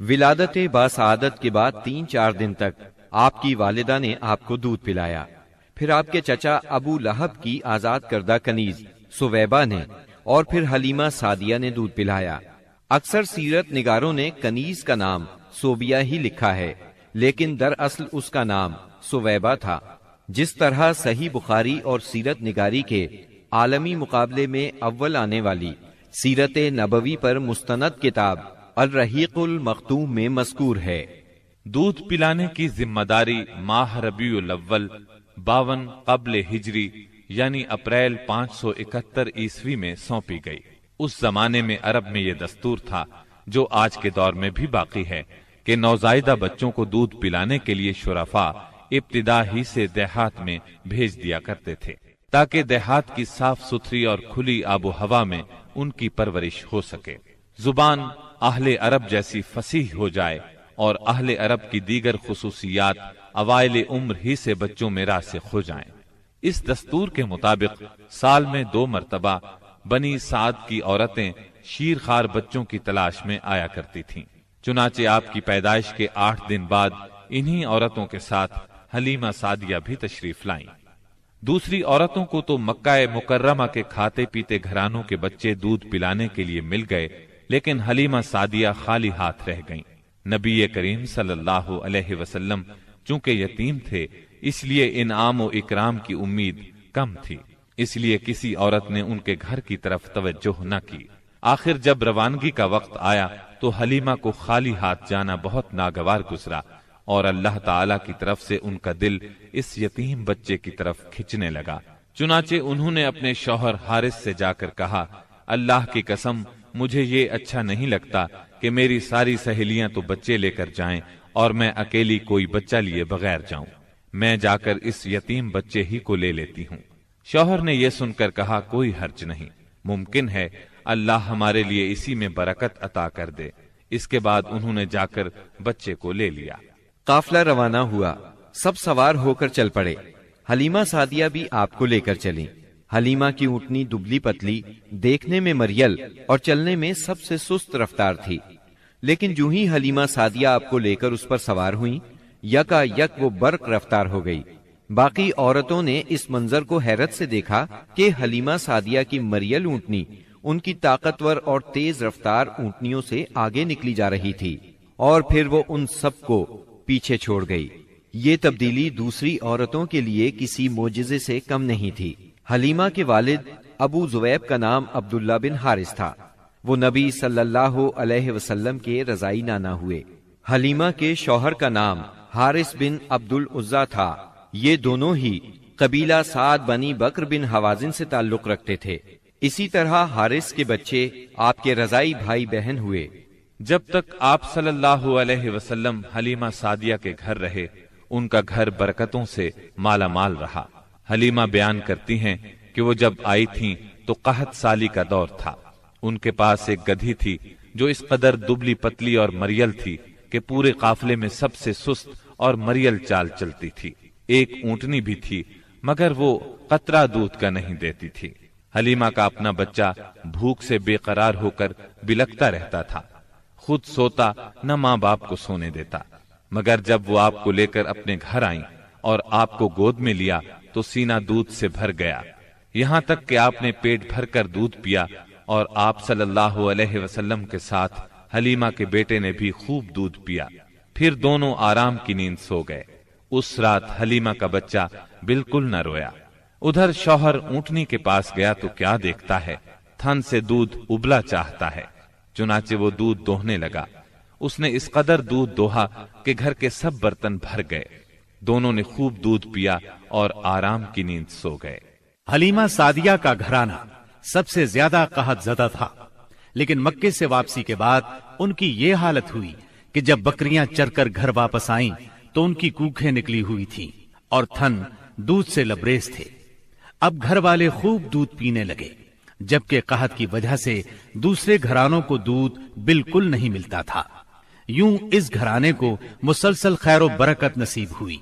ولادت باسعادت کے بعد 3-4 دن تک آپ کی والدہ نے آپ کو دودھ پلایا. پھر آپ کے چچا ابو لہب کی آزاد کردہ کنیز سویبہ نے اور پھر حلیمہ سعدیہ نے دودھ پلایا. اکثر سیرت نگاروں نے کنیز کا نام صوبیہ ہی لکھا ہے، لیکن دراصل اس کا نام سویبہ تھا. جس طرح صحیح بخاری اور سیرت نگاری کے عالمی مقابلے میں اول آنے والی سیرت نبوی پر مستند کتاب الرحیق المختوم میں مذکور ہے. دودھ پلانے کی ذمہ داری ماہ ربیع الاول 52 قبل ہجری یعنی اپریل 571 عیسوی میں سونپی گئی. اس زمانے میں عرب میں یہ دستور تھا جو آج کے دور میں بھی باقی ہے کہ نوزائیدہ بچوں کو دودھ پلانے کے لیے شرفاء ابتدا ہی سے دیہات میں بھیج دیا کرتے تھے تاکہ دیہات کی صاف ستھری اور کھلی آب و ہوا میں ان کی پرورش ہو سکے. زبان اہل عرب جیسی فصیح ہو جائے اور اہل عرب کی دیگر خصوصیات اوائل عمر ہی سے بچوں میں راسخ ہو جائیں. اس دستور کے مطابق سال میں 2 مرتبہ بنی سعد کی عورتیں شیرخوار بچوں کی تلاش میں آیا کرتی تھیں. چنانچہ آپ کی پیدائش کے 8 دن بعد انہی عورتوں کے ساتھ حلیمہ سعدیہ بھی تشریف لائیں. دوسری عورتوں کو تو مکہ مکرمہ کے کھاتے پیتے گھرانوں کے بچے دودھ پلانے کے لیے مل گئے، لیکن حلیمہ سعدیہ خالی ہاتھ رہ گئیں. نبی کریم صلی اللہ علیہ وسلم چونکہ یتیم تھے، اس لیے انعام و اکرام کی امید کم تھی، اس لیے کسی عورت نے ان کے گھر کی طرف توجہ نہ کی. آخر جب روانگی کا وقت آیا تو حلیمہ کو خالی ہاتھ جانا بہت ناگوار گزرا اور اللہ تعالی کی طرف سے ان کا دل اس یتیم بچے کی طرف کھنچنے لگا. چنانچہ انہوں نے اپنے شوہر حارث سے جا کر کہا، اللہ کی قسم مجھے یہ اچھا نہیں لگتا کہ میری ساری سہیلیاں تو بچے لے کر جائیں اور میں اکیلی کوئی بچہ لیے بغیر جاؤں. میں جا کر اس یتیم بچے ہی کو لے لیتی ہوں. شوہر نے یہ سن کر کہا، کوئی حرج نہیں، ممکن ہے اللہ ہمارے لیے اسی میں برکت عطا کر دے. اس کے بعد انہوں نے جا کر بچے کو لے لیا. قافلہ روانہ ہوا، سب سوار ہو کر چل پڑے. حلیمہ سعدیہ بھی آپ کو لے کر چلیں. حلیمہ کی اونٹنی دبلی پتلی، دیکھنے میں مریل اور چلنے میں سب سے سست رفتار تھی، لیکن جو ہی حلیمہ سعدیہ آپ کو لے کر اس پر سوار ہوئیں، یکا یک وہ برق رفتار ہو گئی. باقی عورتوں نے اس منظر کو حیرت سے دیکھا کہ حلیمہ سعدیہ کی مریل اونٹنی ان کی طاقتور اور تیز رفتار اونٹنیوں سے آگے نکلی جا رہی تھی اور پھر وہ ان سب کو پیچھے چھوڑ گئی. یہ تبدیلی دوسری عورتوں کے لیے کسی معجزے سے کم نہیں تھی. حلیمہ کے والد ابو زویب کا نام عبداللہ بن حارث تھا. وہ نبی صلی اللہ علیہ وسلم کے رضائی نانا ہوئے. حلیمہ کے شوہر کا نام حارث بن عبد العزا تھا. یہ دونوں ہی قبیلہ سعد بنی بکر بن حوازن سے تعلق رکھتے تھے. اسی طرح حارث کے بچے آپ کے رضائی بھائی بہن ہوئے. جب تک آپ صلی اللہ علیہ وسلم حلیمہ سعدیہ کے گھر رہے، ان کا گھر برکتوں سے مالا مال رہا. حلیمہ بیان کرتی ہیں کہ وہ جب آئی تھیں تو قحط سالی کا دور تھا. ان کے پاس ایک گدھی تھی جو اس قدر دبلی پتلی اور مریل تھی کہ پورے قافلے میں سب سے سست اور مریل چال چلتی تھی. ایک اونٹنی بھی تھی مگر وہ قطرہ دودھ کا نہیں دیتی تھی. حلیمہ کا اپنا بچہ بھوک سے بے قرار ہو کر بلکتا رہتا تھا، خود سوتا نہ ماں باپ کو سونے دیتا. مگر جب وہ آپ کو لے کر اپنے گھر آئیں اور آپ کو گود میں لیا تو سینہ دودھ سے بھر گیا، یہاں تک کہ آپ نے پیٹ بھر کر دودھ پیا اور آپ صلی اللہ علیہ وسلم کے ساتھ حلیمہ کے بیٹے نے بھی خوب دودھ پیا. پھر دونوں آرام کی نیند سو گئے. اس رات حلیمہ کا بچہ بالکل نہ رویا. ادھر شوہر اونٹنی کے پاس گیا تو کیا دیکھتا ہے، تھن سے دودھ ابلا چاہتا ہے. چنانچہ وہ دودھ دوہنے لگا. اس نے اس قدر دودھ دوہا کہ گھر کے سب برتن بھر گئے. دونوں نے خوب دودھ پیا اور آرام کی نیند سو گئے. حلیمہ سعدیہ کا گھرانہ سب سے زیادہ قحط زدہ تھا، لیکن مکے سے واپسی کے بعد ان کی یہ حالت ہوئی کہ جب بکریاں چر کر گھر واپس آئیں تو ان کی کوکھیں نکلی ہوئی تھیں اور تھن دودھ سے لبریز تھے. اب گھر والے خوب دودھ پینے لگے، جبکہ قحط کی وجہ سے دوسرے گھرانوں کو دودھ بالکل نہیں ملتا تھا. یوں اس گھرانے کو مسلسل خیر و برکت نصیب ہوئی.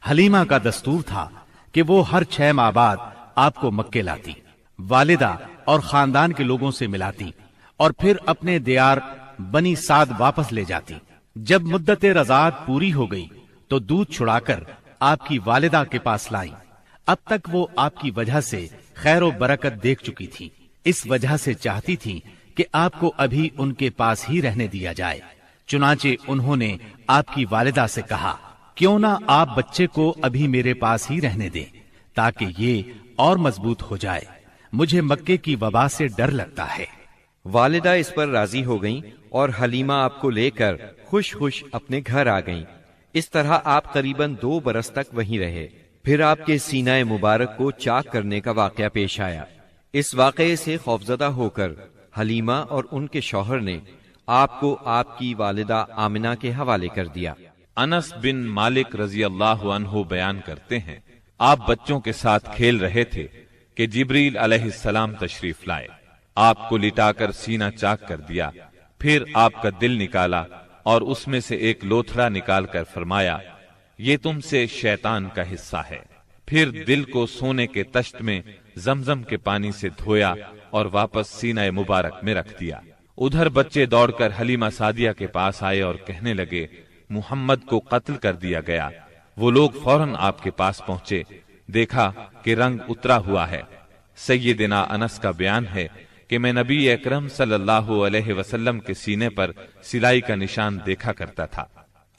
حلیمہ کا دستور تھا کہ وہ ہر 6 ماہ بعد آپ کو مکے لاتی، والدہ اور خاندان کے لوگوں سے ملاتی اور پھر اپنے دیار بنی سعد واپس لے جاتی. جب مدت رضاعت پوری ہو گئی تو دودھ چھڑا کر آپ کی والدہ کے پاس لائیں۔ اب تک وہ آپ کی وجہ سے خیر و برکت دیکھ چکی تھی، اس وجہ سے چاہتی تھی کہ آپ کو ابھی ان کے پاس ہی رہنے دیا جائے۔ چنانچہ انہوں نے آپ کی والدہ سے کہا، کیوں نہ آپ بچے کو ابھی میرے پاس ہی رہنے دیں تاکہ یہ اور مضبوط ہو جائے، مجھے مکے کی وبا سے ڈر لگتا ہے۔ والدہ اس پر راضی ہو گئیں اور حلیمہ آپ کو لے کر خوش خوش اپنے گھر آ گئیں۔ اس طرح آپ قریباً 2 برس تک وہیں رہے۔ پھر آپ کے سینہ مبارک کو چاک کرنے کا واقعہ پیش آیا۔ اس واقعے سے خوفزدہ ہو کر حلیمہ اور ان کے شوہر نے آپ کو آپ کی والدہ آمنہ کے حوالے کر دیا۔ انس بن مالک رضی اللہ عنہ بیان کرتے ہیں، آپ بچوں کے ساتھ کھیل رہے تھے کہ جبریل علیہ السلام تشریف لائے، آپ کو لٹا کر سینہ چاک کر دیا، پھر آپ کا دل نکالا اور اس میں سے ایک لوتھڑا نکال کر فرمایا، یہ تم سے شیطان کا حصہ ہے۔ پھر دل کو سونے کے تشت میں زمزم کے پانی سے دھویا اور واپس سینہ مبارک میں رکھ دیا۔ ادھر بچے دوڑ کر حلیمہ سعدیہ کے پاس آئے اور کہنے لگے، محمد کو قتل کر دیا گیا۔ وہ لوگ فوراً آپ کے پاس پہنچے، دیکھا کہ رنگ اترا ہوا ہے۔ سیدنا انس کا بیان ہے کہ میں نبی اکرم صلی اللہ علیہ وسلم کے سینے پر سلائی کا نشان دیکھا کرتا تھا۔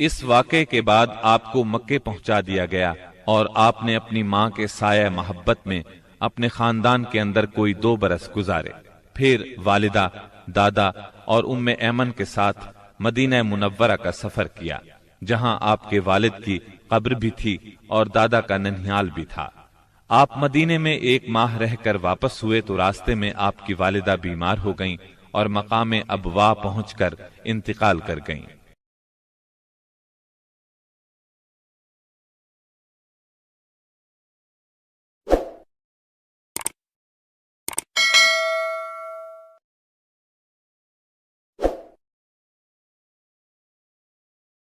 اس واقعے کے بعد آپ کو مکے پہنچا دیا گیا اور آپ نے اپنی ماں کے سایہ محبت میں اپنے خاندان کے اندر کوئی 2 برس گزارے۔ پھر والدہ، دادا اور ام ایمن کے ساتھ مدینہ منورہ کا سفر کیا، جہاں آپ کے والد کی قبر بھی تھی اور دادا کا ننھیال بھی تھا۔ آپ مدینے میں 1 ماہ رہ کر واپس ہوئے تو راستے میں آپ کی والدہ بیمار ہو گئیں اور مقام ابوا پہنچ کر انتقال کر گئیں۔